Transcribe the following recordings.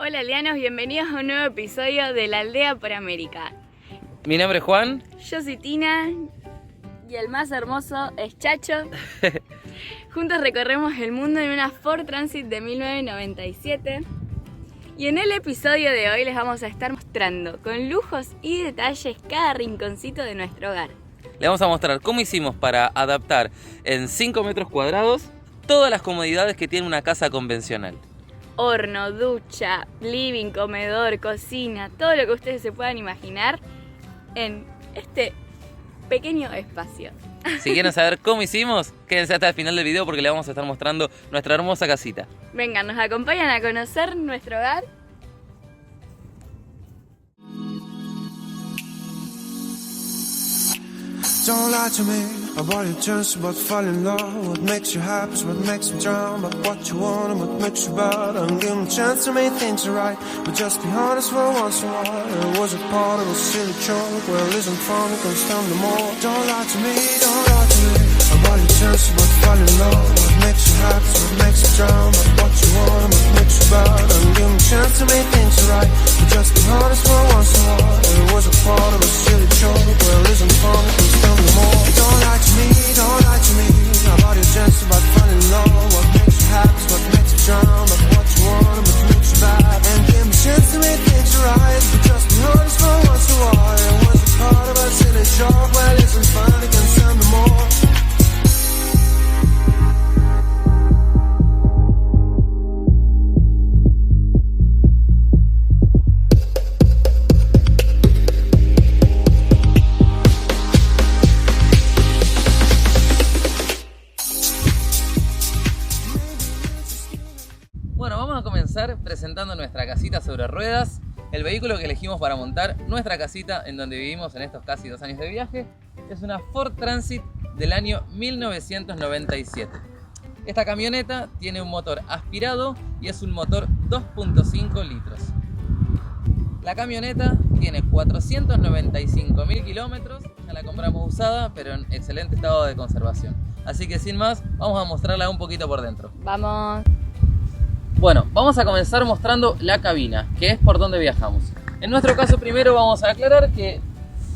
Hola lianos, bienvenidos a un nuevo episodio de La Aldea por América. Mi nombre es Juan. Yo soy Tina y el más hermoso es Chacho. Juntos recorremos el mundo en una Ford Transit de 1997. Y en el episodio de hoy les vamos a estar mostrando con lujos y detalles cada rinconcito de nuestro hogar. Le vamos a mostrar cómo hicimos para adaptar en 5 metros cuadrados todas las comodidades que tiene una casa convencional. Horno, ducha, living, comedor, cocina, todo lo que ustedes se puedan imaginar en este pequeño espacio. Si quieren saber cómo hicimos, quédense hasta el final del video porque le vamos a estar mostrando nuestra hermosa casita. Vengan, nos acompañan a conocer nuestro hogar. Don't lie to me about your chance, about falling in love. What makes you happy is what makes you drown. But what you want and what makes you bad. And give them a chance to make things right. But just be honest for once in a while. It was a part of a silly joke. Well, isn't fun, it comes down to more. Don't lie to me about your chance, about falling in love. What makes you happy is what makes you drown. But what you want and what makes you bad. And give them a chance to make things right. But just be honest for once in a while. It was a part of a silly joke. Well, isn't fun, it comes down to more. Don't lie to me about your chance, about falling in love. What makes you happy, what makes you drown. But what you want and what makes you bad. And give me a chance to make things right. But just be honest for once in a while. It was a part of a silly joke. Well, isn't fun, it can sound no more. Bueno, vamos a comenzar presentando nuestra casita sobre ruedas, el vehículo que elegimos para montar nuestra casita en donde vivimos en estos casi 2 años de viaje. Es una Ford Transit del año 1997. Esta camioneta tiene un motor aspirado y es un motor 2.5 litros. La camioneta tiene 495.000 kilómetros, ya la compramos usada pero en excelente estado de conservación. Así que sin más, vamos a mostrarla un poquito por dentro. Vamos. Bueno, vamos a comenzar mostrando la cabina, que es por donde viajamos. En nuestro caso primero vamos a aclarar que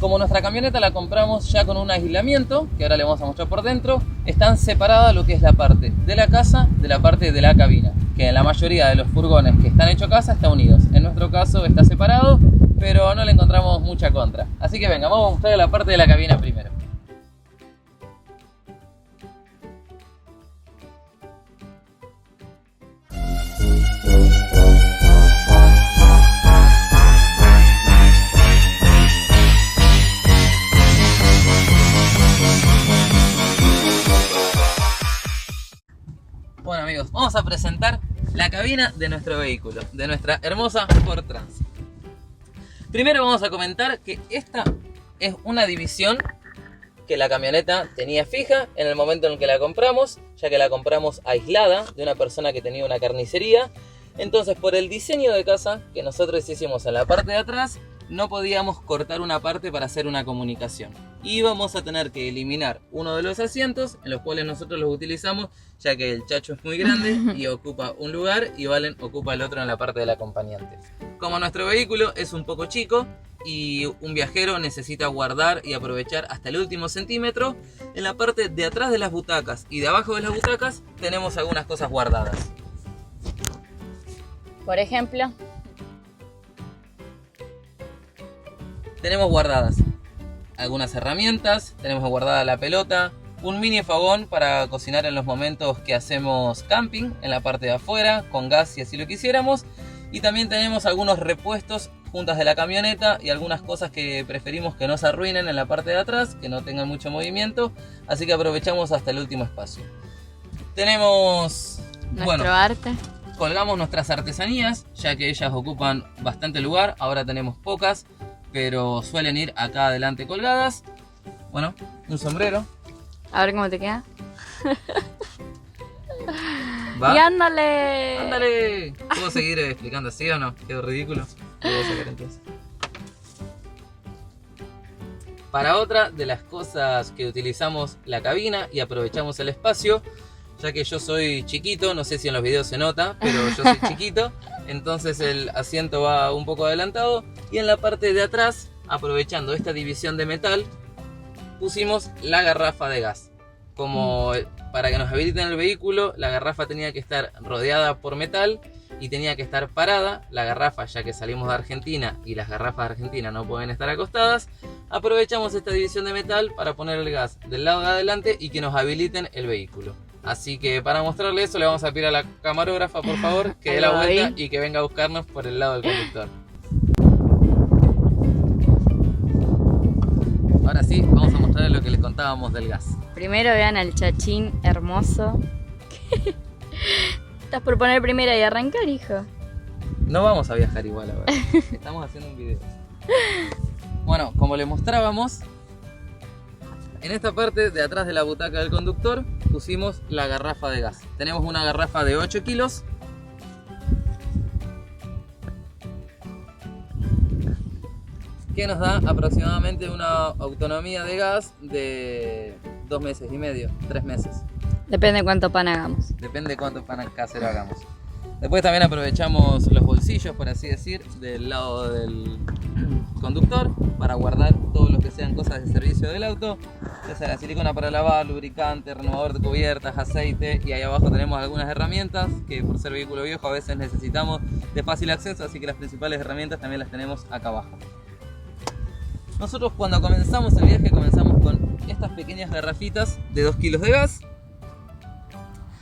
como nuestra camioneta la compramos ya con un aislamiento, que ahora le vamos a mostrar por dentro, están separadas lo que es la parte de la casa de la parte de la cabina, que en la mayoría de los furgones que están hechos casa están unidos. En nuestro caso está separado, pero no le encontramos mucha contra. Así que venga, vamos a mostrar la parte de la cabina primero. Bueno amigos, vamos a presentar la cabina de nuestro vehículo, de nuestra hermosa Ford Transit. Primero vamos a comentar que esta es una división que la camioneta tenía fija en el momento en el que la compramos, ya que la compramos aislada de una persona que tenía una carnicería. Entonces por el diseño de casa que nosotros hicimos en la parte de atrás, no podíamos cortar una parte para hacer una comunicación. Y vamos a tener que eliminar uno de los asientos en los cuales nosotros los utilizamos, ya que el Chacho es muy grande y ocupa un lugar y Valen ocupa el otro en la parte del acompañante. Como nuestro vehículo es un poco chico y un viajero necesita guardar y aprovechar hasta el último centímetro, en la parte de atrás de las butacas y de abajo de las butacas tenemos algunas cosas guardadas. Por ejemplo, tenemos guardadas algunas herramientas, tenemos guardada la pelota, un mini fogón para cocinar en los momentos que hacemos camping en la parte de afuera, con gas si así lo quisiéramos. Y también tenemos algunos repuestos juntas de la camioneta y algunas cosas que preferimos que no se arruinen en la parte de atrás, que no tengan mucho movimiento, así que aprovechamos hasta el último espacio. Tenemos nuestro arte. Colgamos nuestras artesanías, ya que ellas ocupan bastante lugar, ahora tenemos pocas, pero suelen ir acá adelante colgadas. Bueno, un sombrero. A ver cómo te queda. ¿Va? Y ándale. ¡Ándale! ¿Puedo seguir explicando así o no? Quedó ridículo. Lo voy a sacar entonces. Para otra de las cosas que utilizamos la cabina y aprovechamos el espacio, ya que yo soy chiquito, no sé si en los videos se nota, pero yo soy chiquito, entonces el asiento va un poco adelantado y en la parte de atrás, aprovechando esta división de metal, pusimos la garrafa de gas. Como para que nos habiliten el vehículo, la garrafa tenía que estar rodeada por metal y tenía que estar parada. La garrafa, ya que salimos de Argentina y las garrafas de Argentina no pueden estar acostadas, aprovechamos esta división de metal para poner el gas del lado de adelante y que nos habiliten el vehículo. Así que para mostrarle eso le vamos a pedir a la camarógrafa, por favor, que dé la vuelta y que venga a buscarnos por el lado del conductor. Ahora sí, vamos a mostrarles lo que les contábamos del gas. Primero vean al chachín hermoso. Estás por poner primera y arrancar, hijo. No vamos a viajar igual ahora. Estamos haciendo un video. Bueno, como les mostrábamos, en esta parte de atrás de la butaca del conductor pusimos la garrafa de gas. Tenemos una garrafa de 8 kilos. Que nos da aproximadamente una autonomía de gas de 2 meses y medio, 3 meses. Depende de cuánto pan hagamos. Depende de cuánto pan casero hagamos. Después también aprovechamos los bolsillos, por así decir, del lado del conductor para guardar todo lo que sean cosas de servicio del auto, ya sea la silicona para lavar, lubricante, renovador de cubiertas, aceite, y ahí abajo tenemos algunas herramientas que por ser vehículo viejo a veces necesitamos de fácil acceso, así que las principales herramientas también las tenemos acá abajo. Nosotros cuando comenzamos el viaje comenzamos con estas pequeñas garrafitas de 2 kilos de gas,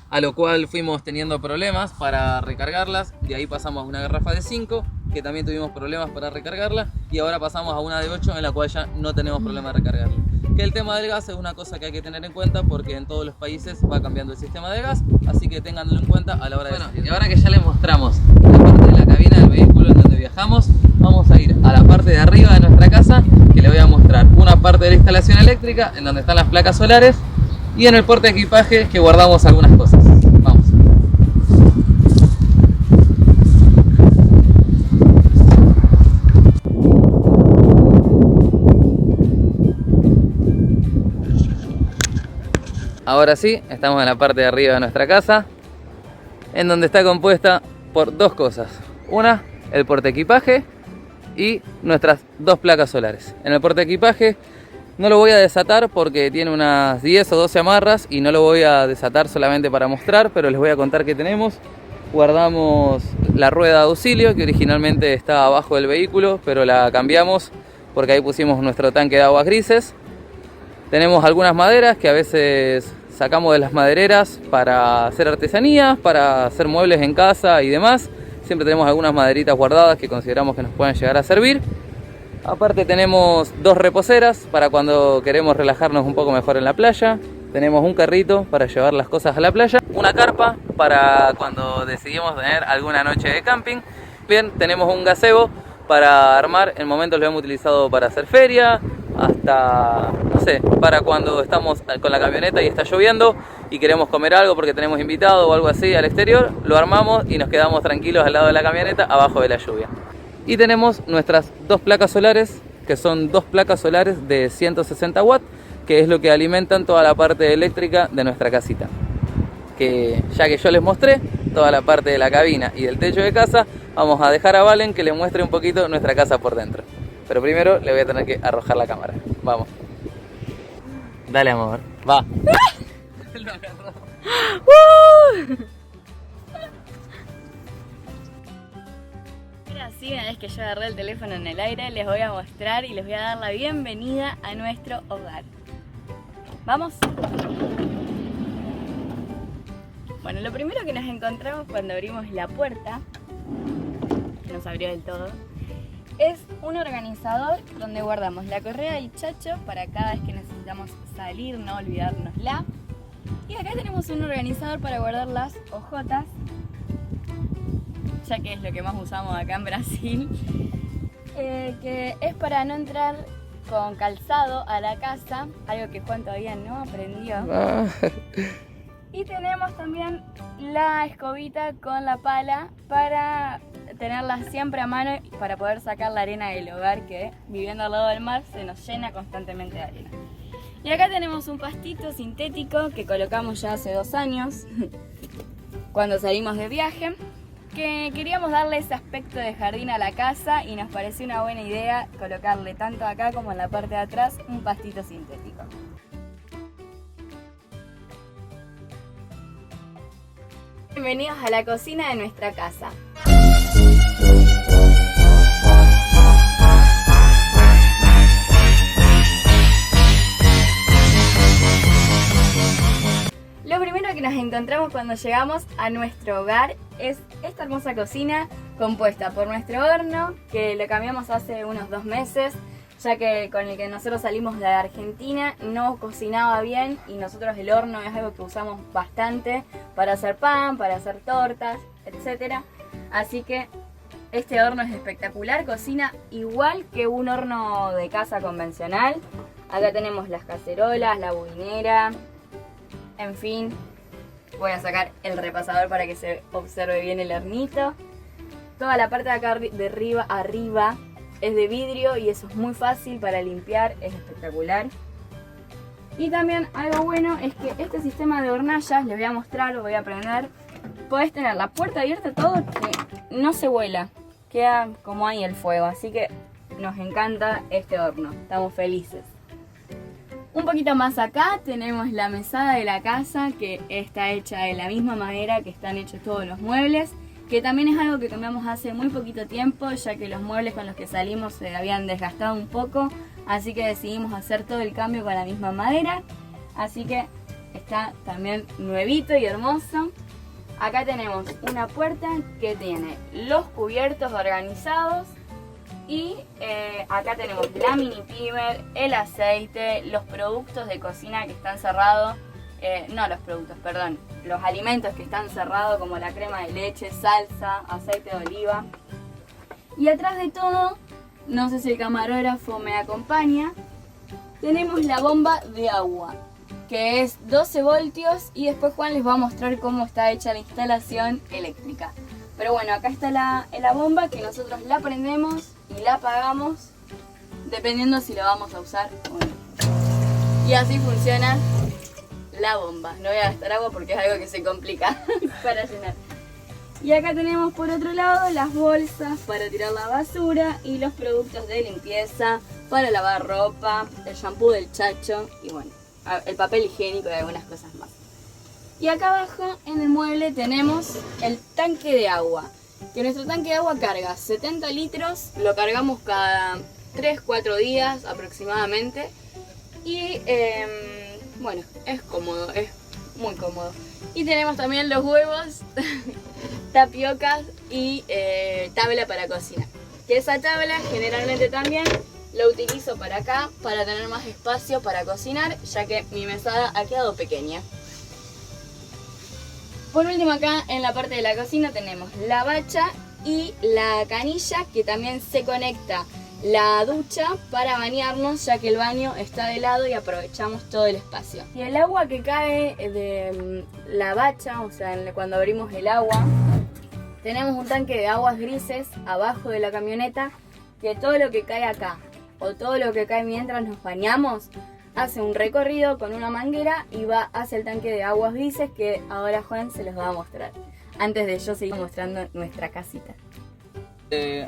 a lo cual fuimos teniendo problemas para recargarlas. De ahí pasamos a una garrafa de 5, que también tuvimos problemas para recargarla, y ahora pasamos a una de 8, en la cual ya no tenemos problema de recargarla. Que el tema del gas es una cosa que hay que tener en cuenta porque en todos los países va cambiando el sistema de gas, así que ténganlo en cuenta a la hora de salir. Y ahora que ya les mostramos la parte de la cabina del vehículo en donde viajamos, vamos a ir a la parte de arriba de nuestra casa, que le voy a mostrar una parte de la instalación eléctrica en donde están las placas solares, y en el porte de equipaje que guardamos algunas cosas. Vamos. Ahora sí, estamos en la parte de arriba de nuestra casa, en donde está compuesta por 2 cosas. Una, el portaequipaje y nuestras 2 placas solares. En el portaequipaje no lo voy a desatar porque tiene unas 10 o 12 amarras y no lo voy a desatar solamente para mostrar, pero les voy a contar qué tenemos. Guardamos la rueda de auxilio que originalmente estaba abajo del vehículo, pero la cambiamos porque ahí pusimos nuestro tanque de aguas grises. Tenemos algunas maderas que a veces sacamos de las madereras para hacer artesanías, para hacer muebles en casa y demás. Siempre tenemos algunas maderitas guardadas que consideramos que nos pueden llegar a servir. Aparte tenemos 2 reposeras para cuando queremos relajarnos un poco mejor en la playa. Tenemos un carrito para llevar las cosas a la playa. Una carpa para cuando decidimos tener alguna noche de camping. Bien, tenemos un gazebo para armar. En momentos lo hemos utilizado para hacer feria, hasta, no sé, para cuando estamos con la camioneta y está lloviendo y queremos comer algo porque tenemos invitado o algo así al exterior, lo armamos y nos quedamos tranquilos al lado de la camioneta abajo de la lluvia. Y tenemos nuestras 2 placas solares, que son 2 placas solares de 160 watts, que es lo que alimentan toda la parte eléctrica de nuestra casita. Que ya que yo les mostré toda la parte de la cabina y del techo de casa, vamos a dejar a Valen que les muestre un poquito nuestra casa por dentro. Pero primero le voy a tener que arrojar la cámara. Vamos. Dale, amor. Va. Ahora sí, una vez que yo agarré el teléfono en el aire, les voy a mostrar y les voy a dar la bienvenida a nuestro hogar. ¿Vamos? Bueno, lo primero que nos encontramos cuando abrimos la puerta, que nos abrió del todo, es un organizador donde guardamos la correa del chacho para cada vez que necesitamos salir, no olvidárnosla. Y acá tenemos un organizador para guardar las hojotas, ya que es lo que más usamos acá en Brasil, que es para no entrar con calzado a la casa, algo que Juan todavía no aprendió. Y tenemos también la escobita con la pala para tenerla siempre a mano para poder sacar la arena del hogar, que viviendo al lado del mar se nos llena constantemente de arena. Y acá tenemos un pastito sintético que colocamos ya hace 2 años, cuando salimos de viaje, que queríamos darle ese aspecto de jardín a la casa y nos pareció una buena idea colocarle tanto acá como en la parte de atrás un pastito sintético. Bienvenidos a la cocina de nuestra casa. Lo primero que nos encontramos cuando llegamos a nuestro hogar es esta hermosa cocina compuesta por nuestro horno, que lo cambiamos hace unos 2 meses, ya que con el que nosotros salimos de Argentina no cocinaba bien y nosotros el horno es algo que usamos bastante para hacer pan, para hacer tortas, etc. Así que este horno es espectacular, cocina igual que un horno de casa convencional. Acá tenemos las cacerolas, la budinera. En fin, voy a sacar el repasador para que se observe bien el hornito. Toda la parte de acá de arriba es de vidrio y eso es muy fácil para limpiar, es espectacular. Y también algo bueno es que este sistema de hornallas, les voy a mostrar, lo voy a prender. Podés tener la puerta abierta, todo, que no se vuela, queda como ahí el fuego. Así que nos encanta este horno, estamos felices. Un poquito más acá tenemos la mesada de la casa, que está hecha de la misma madera que están hechos todos los muebles, que también es algo que cambiamos hace muy poquito tiempo, ya que los muebles con los que salimos se habían desgastado un poco, así que decidimos hacer todo el cambio con la misma madera, así que está también nuevito y hermoso. Acá tenemos una puerta que tiene los cubiertos organizados. Y acá tenemos la mini pimer, el aceite, los productos de cocina que están cerrados, los alimentos que están cerrados como la crema de leche, salsa, aceite de oliva. Y atrás de todo, no sé si el camarógrafo me acompaña, tenemos la bomba de agua, que es 12 voltios y después Juan les va a mostrar cómo está hecha la instalación eléctrica. Pero bueno, acá está la bomba que nosotros la prendemos y la apagamos dependiendo si la vamos a usar o no. Y así funciona la bomba. No voy a gastar agua porque es algo que se complica para llenar. Y acá tenemos por otro lado las bolsas para tirar la basura y los productos de limpieza para lavar ropa, el shampoo del Chacho y bueno, el papel higiénico y algunas cosas más. Y acá abajo en el mueble tenemos el tanque de agua, que nuestro tanque de agua carga 70 litros, lo cargamos cada 3-4 días aproximadamente y bueno, es cómodo, es muy cómodo. Y tenemos también los huevos, tapiocas y tabla para cocinar, que esa tabla generalmente también la utilizo para acá, para tener más espacio para cocinar, ya que mi mesada ha quedado pequeña. Por último, acá en la parte de la cocina tenemos la bacha y la canilla, que también se conecta la ducha para bañarnos, ya que el baño está de lado y aprovechamos todo el espacio. Y el agua que cae de la bacha, o sea, cuando abrimos el agua, tenemos un tanque de aguas grises abajo de la camioneta, que todo lo que cae acá o todo lo que cae mientras nos bañamos hace un recorrido con una manguera y va hacia el tanque de aguas grises, que ahora Juan se los va a mostrar. Antes de yo seguir mostrando nuestra casita.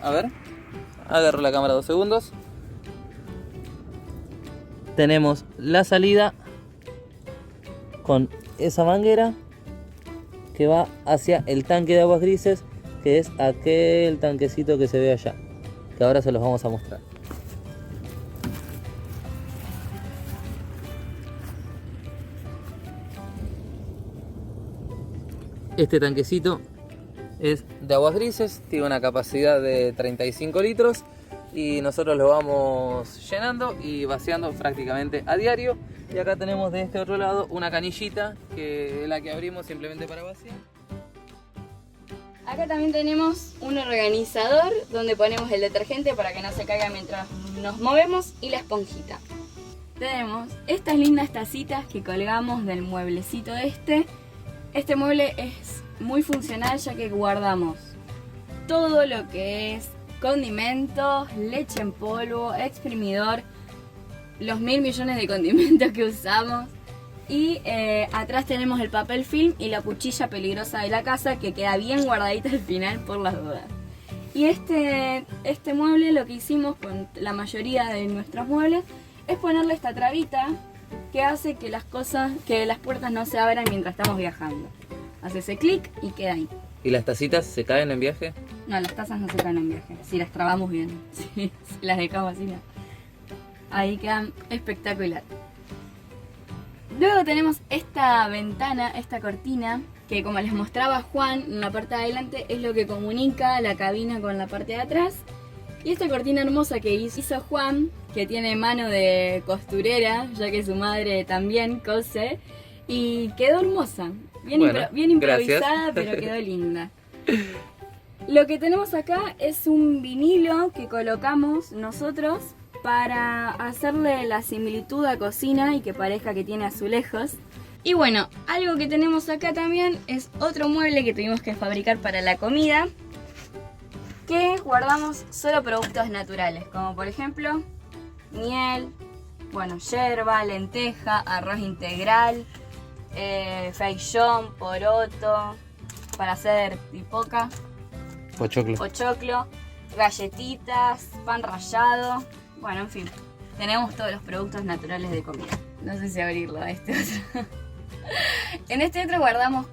A ver, agarro la cámara 2 segundos. Tenemos la salida con esa manguera que va hacia el tanque de aguas grises, que es aquel tanquecito que se ve allá, que ahora se los vamos a mostrar. Este tanquecito es de aguas grises, tiene una capacidad de 35 litros y nosotros lo vamos llenando y vaciando prácticamente a diario. Y acá tenemos de este otro lado una canillita, que es la que abrimos simplemente para vaciar. Acá también tenemos un organizador donde ponemos el detergente para que no se caiga mientras nos movemos y la esponjita. Tenemos estas lindas tacitas que colgamos del mueblecito este. Este mueble es muy funcional, ya que guardamos todo lo que es condimentos, leche en polvo, exprimidor, los 1000 millones de condimentos que usamos. Y atrás tenemos el papel film y la cuchilla peligrosa de la casa que queda bien guardadita al final por las dudas. Y este mueble, lo que hicimos con la mayoría de nuestros muebles es ponerle esta trabita que hace que las puertas no se abran mientras estamos viajando. Hace ese clic y queda ahí. ¿Y las tacitas se caen en viaje? No, las tazas no se caen en viaje, si las trabamos bien, si las dejamos así, no. Ahí quedan espectacular. Luego tenemos esta ventana, esta cortina, que como les mostraba Juan, en la parte de adelante es lo que comunica la cabina con la parte de atrás. Y esta cortina hermosa que hizo Juan, que tiene mano de costurera, ya que su madre también cose, y quedó hermosa. Bien improvisada, pero quedó linda. Lo que tenemos acá es un vinilo que colocamos nosotros para hacerle la similitud a cocina y que parezca que tiene azulejos. Y bueno, algo que tenemos acá también es otro mueble que tuvimos que fabricar para la comida, que guardamos solo productos naturales, como por ejemplo miel, bueno, yerba, lenteja, arroz integral, feijón, poroto, para hacer pipoca, pochoclo, galletitas, pan rallado, bueno, en fin, tenemos todos los productos naturales de comida. No sé si abrirlo a este otro. En este otro guardamos,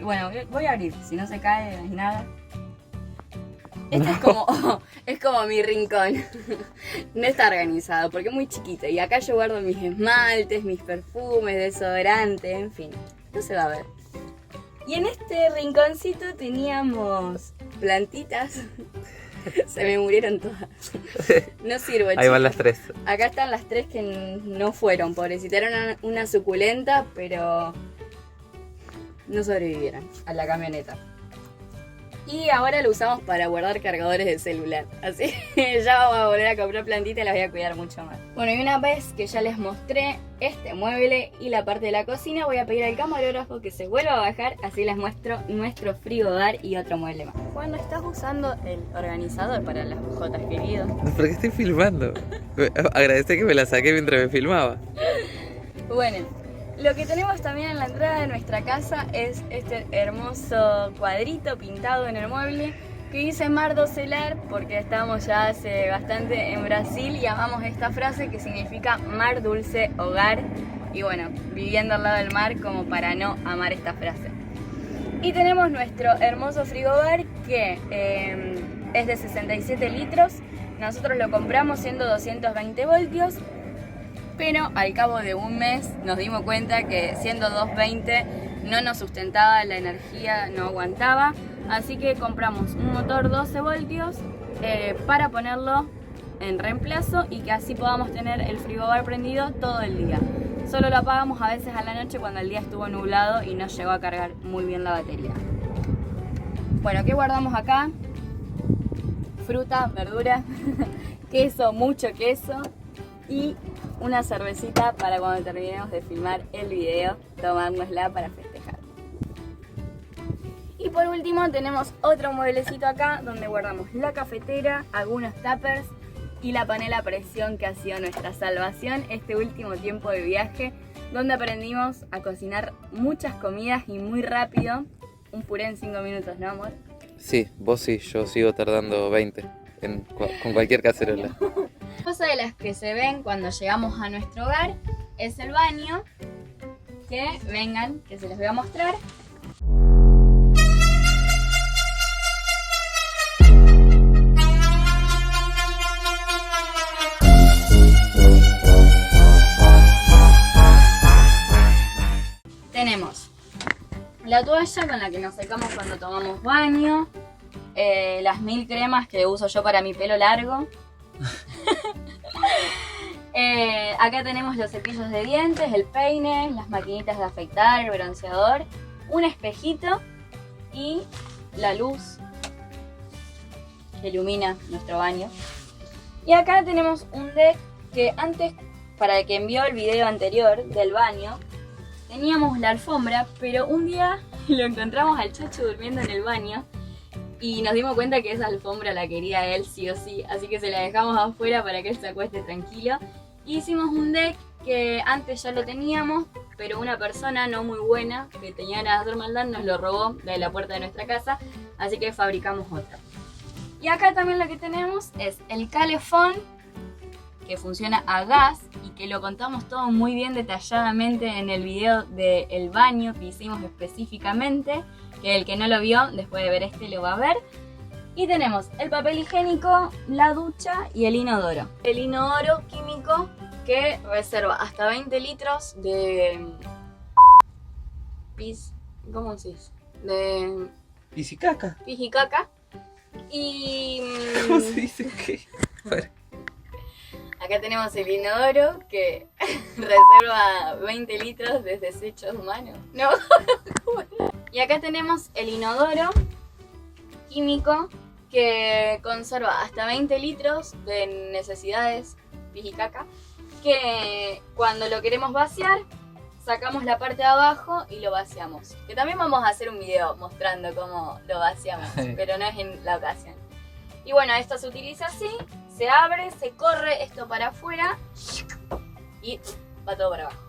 bueno, voy a abrir, si no se cae, no hay nada. Este es como mi rincón. No está organizado porque es muy chiquito. Y acá yo guardo mis esmaltes, mis perfumes, desodorante, en fin. No se va a ver. Y en este rinconcito teníamos plantitas. Se me murieron todas. No sirvo, chicos. Ahí van las 3. Acá están las 3 que no fueron, pobrecita. Era una suculenta, pero no sobrevivieron a la camioneta. Y ahora lo usamos para guardar cargadores de celular. Así que ya vamos a volver a comprar plantitas y las voy a cuidar mucho más. Bueno, y una vez que ya les mostré este mueble y la parte de la cocina, voy a pedir al camarógrafo que se vuelva a bajar, así les muestro nuestro frigobar y otro mueble más. Juan, ¿estás usando el organizador para las jotas, querido? ¿Por qué estoy filmando? Agradece que me la saqué mientras me filmaba. Bueno, lo que tenemos también en la entrada de nuestra casa es este hermoso cuadrito pintado en el mueble que dice Mar do Celar, porque estábamos ya hace bastante en Brasil y amamos esta frase que significa mar dulce hogar, y bueno, viviendo al lado del mar como para no amar esta frase. Y tenemos nuestro hermoso frigobar que es de 67 litros, nosotros lo compramos siendo 220 voltios, pero al cabo de un mes nos dimos cuenta que siendo 220 no nos sustentaba la energía, no aguantaba, así que compramos un motor 12 voltios para ponerlo en reemplazo y que así podamos tener el frigobar prendido todo el día. Solo lo apagamos a veces a la noche cuando el día estuvo nublado y no llegó a cargar muy bien la batería. Bueno, ¿qué guardamos acá? Fruta, verdura, queso, mucho queso y una cervecita para cuando terminemos de filmar el video, tomárnosla para festejar. Y por último tenemos otro mueblecito acá donde guardamos la cafetera, algunos tuppers y la panela a presión que ha sido nuestra salvación este último tiempo de viaje, donde aprendimos a cocinar muchas comidas y muy rápido. Un puré en 5 minutos, ¿no, amor? Sí, vos sí, yo sigo tardando 20 con cualquier cacerola. Cosa de las que se ven cuando llegamos a nuestro hogar es el baño, que vengan, que se les voy a mostrar. Tenemos la toalla con la que nos secamos cuando tomamos baño, las 1000 cremas que uso yo para mi pelo largo. Acá tenemos los cepillos de dientes, el peine, las maquinitas de afeitar, el bronceador, un espejito y la luz que ilumina nuestro baño. Y acá tenemos un deck que antes, para el que envió el video anterior del baño, teníamos la alfombra, pero un día lo encontramos al Chacho durmiendo en el baño y nos dimos cuenta que esa alfombra la quería él sí o sí, así que se la dejamos afuera para que él se acueste tranquilo. Hicimos un deck que antes ya lo teníamos, pero una persona no muy buena que tenía ganas de hacer maldad nos lo robó de la puerta de nuestra casa, así que fabricamos otro. Y acá también lo que tenemos es el calefón, que funciona a gas y que lo contamos todo muy bien detalladamente en el video del baño que hicimos específicamente, que el que no lo vio después de ver este lo va a ver. Y tenemos el papel higiénico, la ducha y el inodoro. El inodoro químico que reserva hasta 20 litros de pis, ¿cómo se dice? De ¿Pisicaca? pis y caca. Y ¿Cómo se dice qué? Bueno. acá tenemos el inodoro que reserva 20 litros de desechos humanos. No. Y acá tenemos el inodoro químico que conserva hasta 20 litros de necesidades pis y caca, que cuando lo queremos vaciar sacamos la parte de abajo y lo vaciamos, que también vamos a hacer un video mostrando cómo lo vaciamos, pero no es en la ocasión. Y bueno, esto se utiliza así, se abre, se corre esto para afuera y va todo para abajo.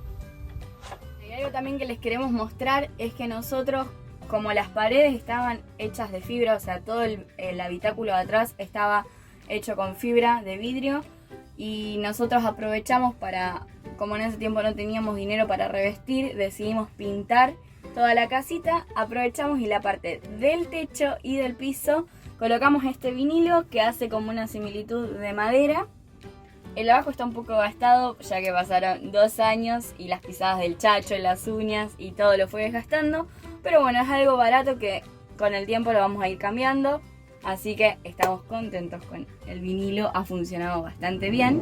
Y algo también que les queremos mostrar es que nosotros, como las paredes estaban hechas de fibra, o sea, todo el habitáculo de atrás estaba hecho con fibra de vidrio, y nosotros aprovechamos para, como en ese tiempo no teníamos dinero para revestir, decidimos pintar toda la casita, aprovechamos y la parte del techo y del piso colocamos este vinilo que hace como una similitud de madera. El abajo está un poco gastado ya que pasaron 2 años y las pisadas del chacho, las uñas y todo lo fue desgastando. Pero bueno, es algo barato que con el tiempo lo vamos a ir cambiando. Así que estamos contentos con el vinilo, ha funcionado bastante bien.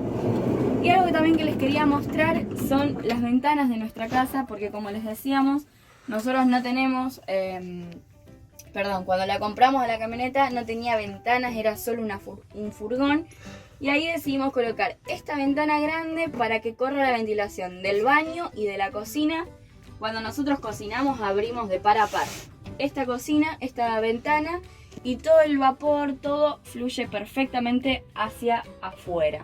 Y algo que también que les quería mostrar son las ventanas de nuestra casa, porque como les decíamos, nosotros no tenemos... cuando la compramos a la camioneta no tenía ventanas, era solo un furgón. Y ahí decidimos colocar esta ventana grande para que corra la ventilación del baño y de la cocina. Cuando nosotros cocinamos abrimos de par a par esta cocina, esta ventana, y todo el vapor, todo fluye perfectamente hacia afuera.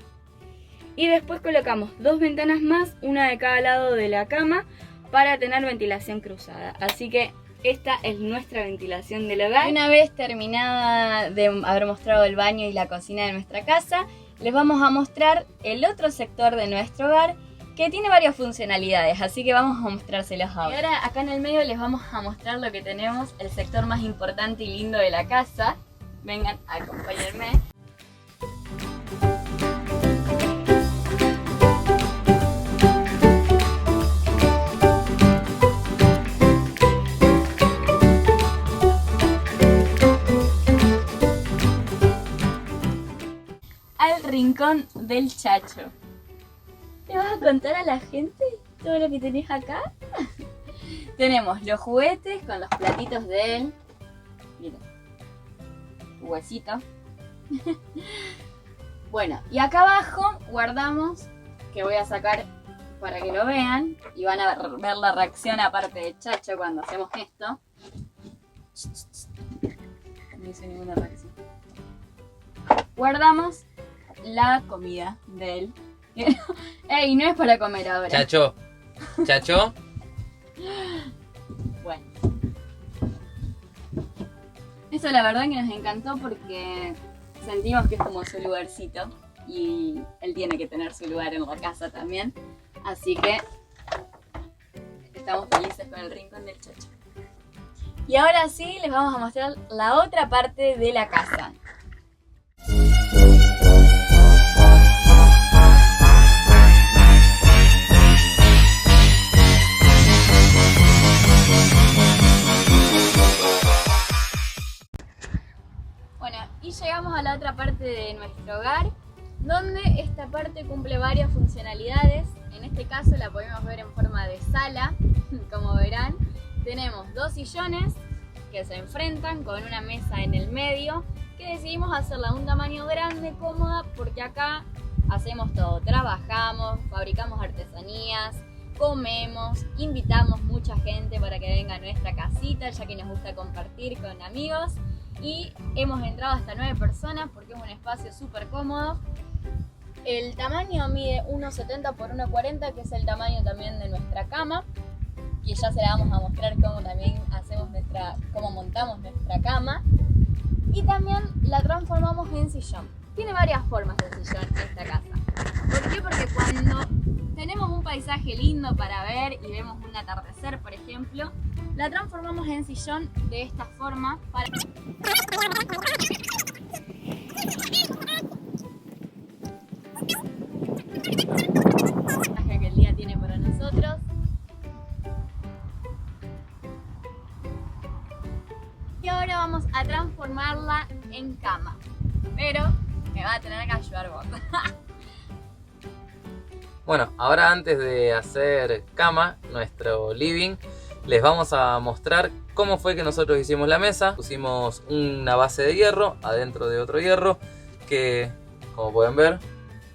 Y después colocamos 2 ventanas más, una de cada lado de la cama, para tener ventilación cruzada. Así que esta es nuestra ventilación del hogar. Una vez terminada de haber mostrado el baño y la cocina de nuestra casa, les vamos a mostrar el otro sector de nuestro hogar que tiene varias funcionalidades, así que vamos a mostrárselos ahora. Y ahora acá en el medio les vamos a mostrar lo que tenemos, el sector más importante y lindo de la casa. Vengan, acompáñenme. Al rincón del chacho. ¿Le vas a contar a la gente todo lo que tenés acá? Tenemos los juguetes con los platitos de él. Miren, huesito. Bueno, y acá abajo guardamos, que voy a sacar para que lo vean, y van a ver la reacción aparte de Chacho cuando hacemos esto. No hice ninguna reacción. Guardamos la comida de él. Ey, no es para comer ahora. Chacho. Chacho. Bueno. Eso la verdad que nos encantó porque sentimos que es como su lugarcito. Y él tiene que tener su lugar en la casa también. Así que estamos felices con el rincón del Chacho. Y ahora sí les vamos a mostrar la otra parte de la casa. Y llegamos a la otra parte de nuestro hogar, donde esta parte cumple varias funcionalidades. En este caso la podemos ver en forma de sala, como verán. Tenemos 2 sillones que se enfrentan con una mesa en el medio, que decidimos hacerla de un tamaño grande, cómoda, porque acá hacemos todo. Trabajamos, fabricamos artesanías, comemos, invitamos mucha gente para que venga a nuestra casita, ya que nos gusta compartir con amigos. Y hemos entrado hasta 9 personas porque es un espacio súper cómodo. El tamaño mide 1,70 por 1,40, que es el tamaño también de nuestra cama. Y ya se la vamos a mostrar cómo también cómo montamos nuestra cama. Y también la transformamos en sillón. Tiene varias formas de sillón esta casa. ¿Por qué? Porque cuando tenemos un paisaje lindo para ver y vemos un atardecer, por ejemplo, la transformamos en sillón de esta forma para... que el día tiene para nosotros. Y ahora vamos a transformarla en cama, pero me va a tener que ayudar vos. Bueno, ahora antes de hacer cama, nuestro living, les vamos a mostrar cómo fue que nosotros hicimos la mesa. Pusimos una base de hierro adentro de otro hierro que, como pueden ver,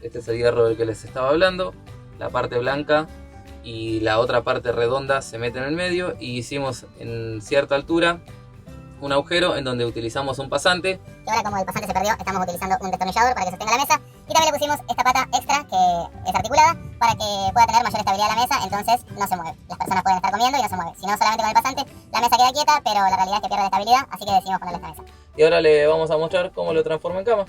este es el hierro del que les estaba hablando. La parte blanca y la otra parte redonda se mete en el medio y hicimos en cierta altura un agujero en donde utilizamos un pasante. Y ahora, como el pasante se perdió, estamos utilizando un destornillador para que sostenga la mesa. Y también le pusimos esta pata extra que es articulada para que pueda tener mayor estabilidad la mesa, entonces no se mueve. Las personas pueden estar comiendo y no se mueve. Si no, solamente con el pasante la mesa queda quieta, pero la realidad es que pierde estabilidad, así que decidimos ponerle esta mesa. Y ahora le vamos a mostrar cómo lo transforma en cama.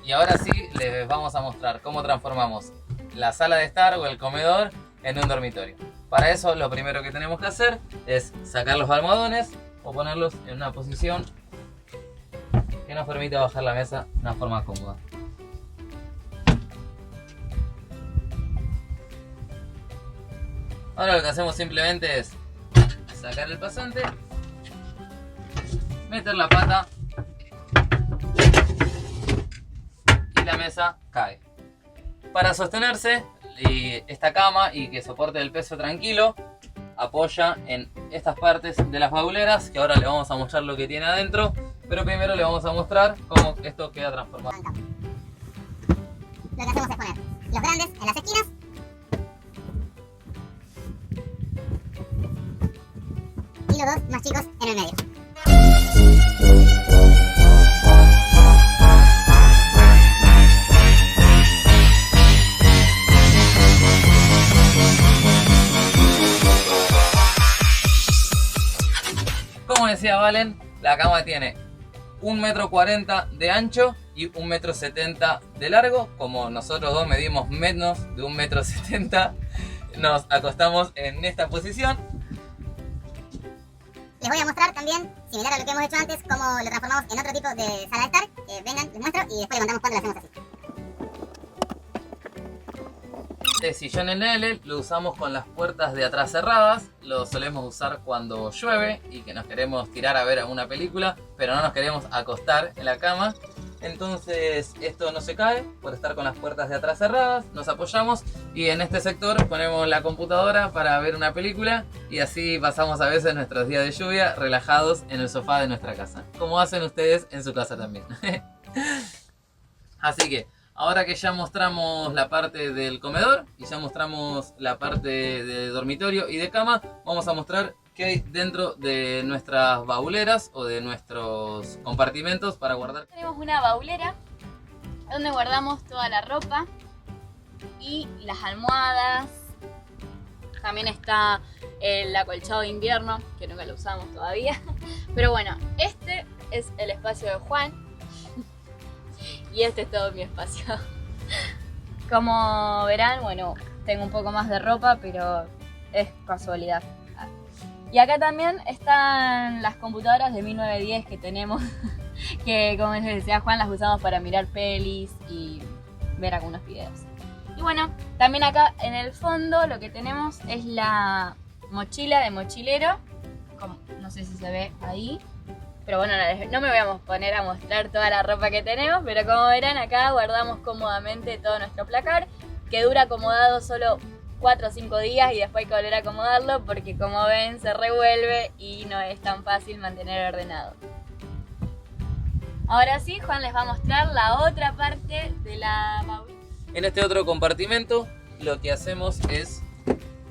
Y ahora sí, les vamos a mostrar cómo transformamos la sala de estar o el comedor en un dormitorio. Para eso, lo primero que tenemos que hacer es sacar los almohadones o ponerlos en una posición que nos permite bajar la mesa de una forma cómoda. Ahora lo que hacemos simplemente es sacar el pasante, meter la pata y la mesa cae. Para sostenerse esta cama y que soporte el peso tranquilo, apoya en estas partes de las bauleras, que ahora le vamos a mostrar lo que tiene adentro, pero primero le vamos a mostrar cómo esto queda transformado. Lo que hacemos es poner los grandes en las esquinas y los dos más chicos en el medio. Como decía Valen, la cama tiene 1,40 m de ancho y 1,70 m de largo. Como nosotros dos medimos menos de 1,70 m, nos acostamos en esta posición. Les voy a mostrar también, similar a lo que hemos hecho antes, cómo lo transformamos en otro tipo de sala de estar. Vengan, les muestro y después les contamos cuándo lo hacemos así. Este sillón en L lo usamos con las puertas de atrás cerradas. Lo solemos usar cuando llueve y que nos queremos tirar a ver alguna película, pero no nos queremos acostar en la cama. Entonces esto no se cae por estar con las puertas de atrás cerradas. Nos apoyamos y en este sector ponemos la computadora para ver una película, y así pasamos a veces nuestros días de lluvia relajados en el sofá de nuestra casa, como hacen ustedes en su casa también. Así que ahora que ya mostramos la parte del comedor y ya mostramos la parte de dormitorio y de cama, vamos a mostrar qué hay dentro de nuestras bauleras o de nuestros compartimentos para guardar. Tenemos una baulera donde guardamos toda la ropa y las almohadas. También está el acolchado de invierno, que nunca lo usamos todavía. Pero bueno, este es el espacio de Juan. Y este es todo mi espacio. Como verán, bueno, tengo un poco más de ropa, pero es casualidad. Y acá también están las computadoras de 1910 que tenemos, que como les decía Juan, las usamos para mirar pelis y ver algunos videos. Y bueno, también acá en el fondo lo que tenemos es la mochila de mochilero, como, no sé si se ve ahí. Pero bueno, no me voy a poner a mostrar toda la ropa que tenemos, pero como verán acá guardamos cómodamente todo nuestro placar, que dura acomodado solo 4 o 5 días y después hay que volver a acomodarlo porque como ven se revuelve y no es tan fácil mantener ordenado. Ahora sí, Juan les va a mostrar la otra parte de la baúl. En este otro compartimento lo que hacemos es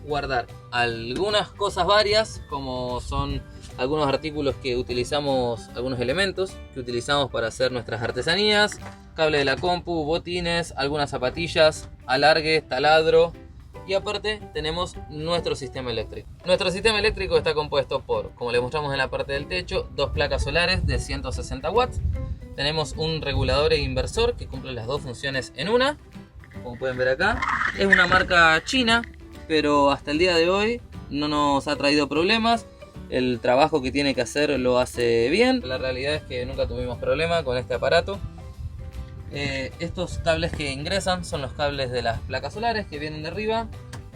guardar algunas cosas varias, como son algunos artículos que utilizamos, algunos elementos que utilizamos para hacer nuestras artesanías, cable de la compu, botines, algunas zapatillas, alargues, taladro y aparte tenemos nuestro sistema eléctrico. Nuestro sistema eléctrico está compuesto por, como les mostramos en la parte del techo, 2 placas solares de 160 watts. Tenemos un regulador e inversor que cumple las dos funciones en una, como pueden ver acá. Es una marca china, pero hasta el día de hoy no nos ha traído problemas. El trabajo que tiene que hacer lo hace bien. La realidad es que nunca tuvimos problema con este aparato. Estos cables que ingresan son los cables de las placas solares que vienen de arriba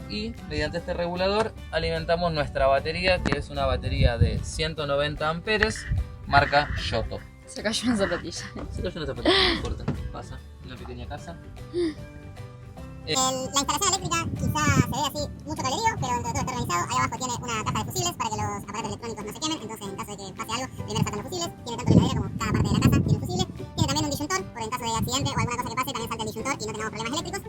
y mediante este regulador alimentamos nuestra batería, que es una batería de 190 amperes marca Yoto. Se cayó una zapatilla. Se cayó una zapatilla, no importa, pasa, una pequeña casa. La instalación eléctrica quizá se ve así mucho cablerío, pero dentro de todo está organizado. Ahí abajo tiene una caja de fusibles para que los aparatos electrónicos no se quemen. Entonces, en caso de que pase algo, primero sacan los fusibles. Tiene tanto la heladera como cada parte de la casa tiene un fusible. Tiene también un disyuntor, por en caso de accidente o alguna cosa que pase, también salta el disyuntor y no tengamos problemas eléctricos.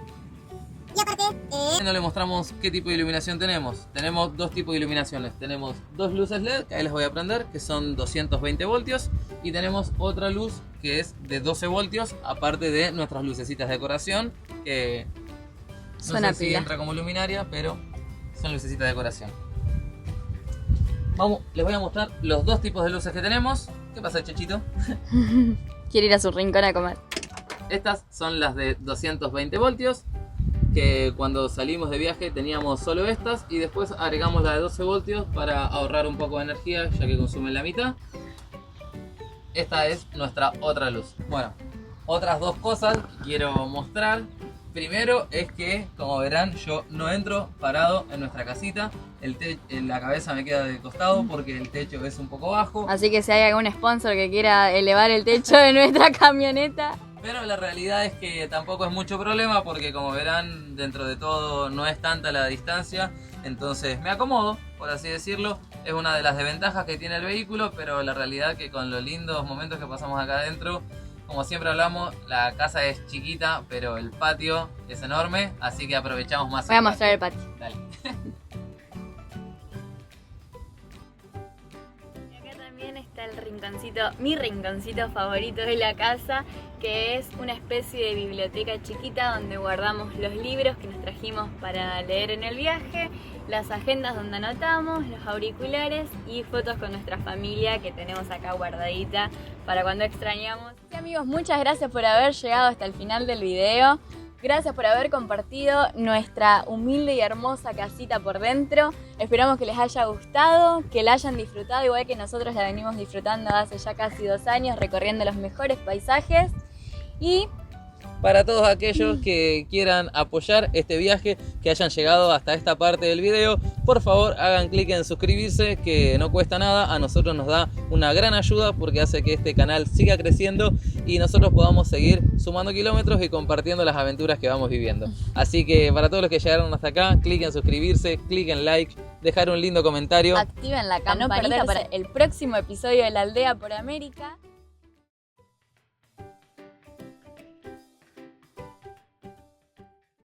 Y aparte, No le mostramos qué tipo de iluminación tenemos. Tenemos dos tipos de iluminaciones. Tenemos dos luces LED, que ahí les voy a prender, que son 220 voltios. Y tenemos otra luz que es de 12 voltios, aparte de nuestras lucecitas de decoración, que no Suena sé si pila. entra como luminaria, pero son lucecitas de decoración. Vamos, les voy a mostrar los dos tipos de luces que tenemos. ¿Qué pasa, Chechito? Quiere ir a su rincón a comer. Estas son las de 220 voltios, que cuando salimos de viaje teníamos solo estas y después agregamos la de 12 voltios para ahorrar un poco de energía, ya que consumen la mitad. Esta es nuestra otra luz. Bueno, otras dos cosas que quiero mostrar. Primero es que, como verán, yo no entro parado en nuestra casita. La cabeza me queda de costado porque el techo es un poco bajo. Así que si hay algún sponsor que quiera elevar el techo de nuestra camioneta, Pero la realidad es que tampoco es mucho problema porque, como verán, dentro de todo no es tanta la distancia. Entonces me acomodo, por así decirlo. Es una de las desventajas que tiene el vehículo, pero la realidad que con los lindos momentos que pasamos acá adentro, como siempre hablamos, la casa es chiquita, pero el patio es enorme, así que aprovechamos más. voy a mostrar el patio. Dale. Y acá también está el rinconcito, mi rinconcito favorito de la casa, que es una especie de biblioteca chiquita donde guardamos los libros que nos trajimos para leer en el viaje, las agendas donde anotamos, los auriculares y fotos con nuestra familia que tenemos acá guardadita para cuando extrañamos. Y amigos, muchas gracias por haber llegado hasta el final del video. Gracias por haber compartido nuestra humilde y hermosa casita por dentro. Esperamos que les haya gustado, que la hayan disfrutado igual que nosotros la venimos disfrutando hace ya casi 2 años, recorriendo los mejores paisajes. Y Para todos aquellos que quieran apoyar este viaje, que hayan llegado hasta esta parte del video, por favor hagan clic en suscribirse, que no cuesta nada, a nosotros nos da una gran ayuda porque hace que este canal siga creciendo y nosotros podamos seguir sumando kilómetros y compartiendo las aventuras que vamos viviendo. Así que para todos los que llegaron hasta acá, clic en suscribirse, clic en like, dejar un lindo comentario. activen la campanita para el próximo episodio de La Aldea por América.